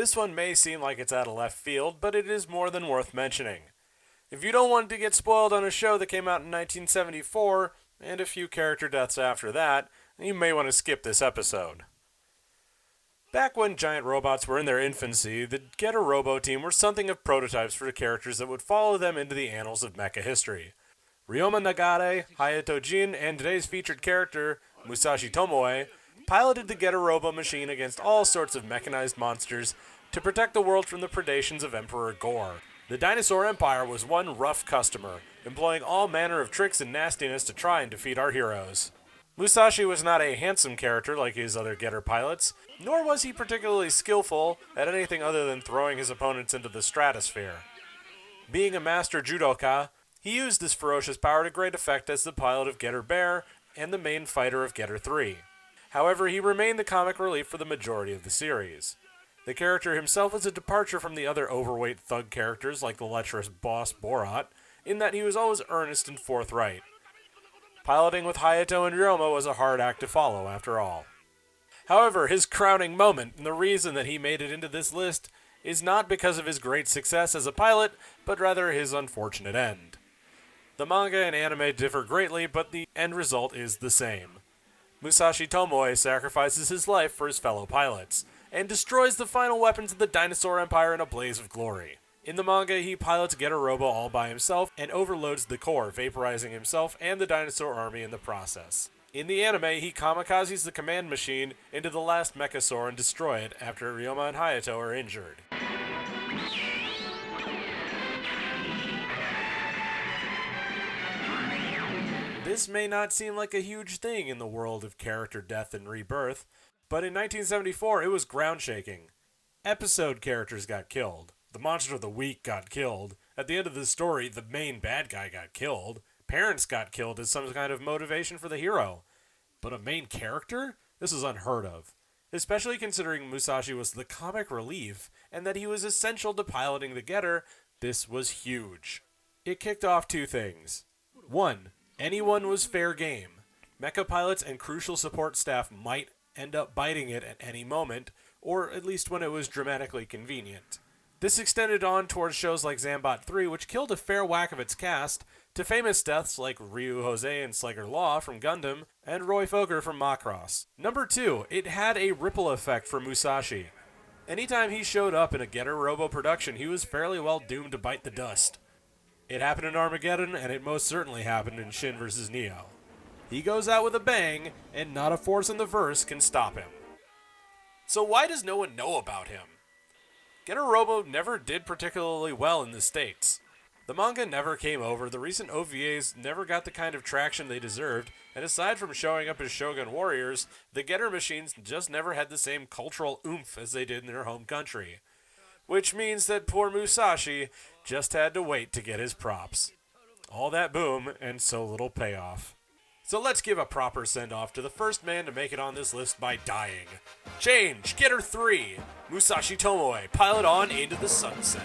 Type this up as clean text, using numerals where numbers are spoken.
This one may seem like it's out of left field, but it is more than worth mentioning. If you don't want to get spoiled on a show that came out in 1974, and a few character deaths after that, you may want to skip this episode. Back when giant robots were in their infancy, the Getter Robo team were something of prototypes for the characters that would follow them into the annals of mecha history. Ryoma Nagare, Hayato Jin, and today's featured character, Musashi Tomoe, piloted the Getter Robo machine against all sorts of mechanized monsters to protect the world from the predations of Emperor Gore. The Dinosaur Empire was one rough customer, employing all manner of tricks and nastiness to try and defeat our heroes. Musashi was not a handsome character like his other Getter pilots, nor was he particularly skillful at anything other than throwing his opponents into the stratosphere. Being a master judoka, he used this ferocious power to great effect as the pilot of Getter Bear and the main fighter of Getter 3. However, he remained the comic relief for the majority of the series. The character himself was a departure from the other overweight thug characters like the lecherous boss Borat, in that he was always earnest and forthright. Piloting with Hayato and Ryoma was a hard act to follow, after all. However, his crowning moment, and the reason that he made it into this list, is not because of his great success as a pilot, but rather his unfortunate end. The manga and anime differ greatly, but the end result is the same. Musashi Tomoe sacrifices his life for his fellow pilots, and destroys the final weapons of the Dinosaur Empire in a blaze of glory. In the manga, he pilots Getter Robo all by himself and overloads the core, vaporizing himself and the dinosaur army in the process. In the anime, he kamikazes the command machine into the last Mechasaur and destroy it after Ryoma and Hayato are injured. This may not seem like a huge thing in the world of character death and rebirth, but in 1974 it was ground-shaking. Episode characters got killed. The Monster of the Week got killed. At the end of the story, the main bad guy got killed. Parents got killed as some kind of motivation for the hero. But a main character? This is unheard of. Especially considering Musashi was the comic relief, and that he was essential to piloting the Getter, this was huge. It kicked off two things. 1. Anyone was fair game. Mecha pilots and crucial support staff might end up biting it at any moment, or at least when it was dramatically convenient. This extended on towards shows like Zambot 3, which killed a fair whack of its cast, to famous deaths like Ryu Jose and Slugger Law from Gundam, and Roy Fokker from Macross. Number 2, it had a ripple effect for Musashi. Anytime he showed up in a Getter Robo production, he was fairly well doomed to bite the dust. It happened in Armageddon, and it most certainly happened in Shin vs. Neo. He goes out with a bang, and not a force in the verse can stop him. So why does no one know about him? Getter Robo never did particularly well in the States. The manga never came over, the recent OVAs never got the kind of traction they deserved, and aside from showing up as Shogun warriors, the Getter machines just never had the same cultural oomph as they did in their home country. Which means that poor Musashi just had to wait to get his props. All that boom, and so little payoff. So let's give a proper send-off to the first man to make it on this list by dying. Change, Getter 3, Musashi Tomoe, pilot on into the sunset.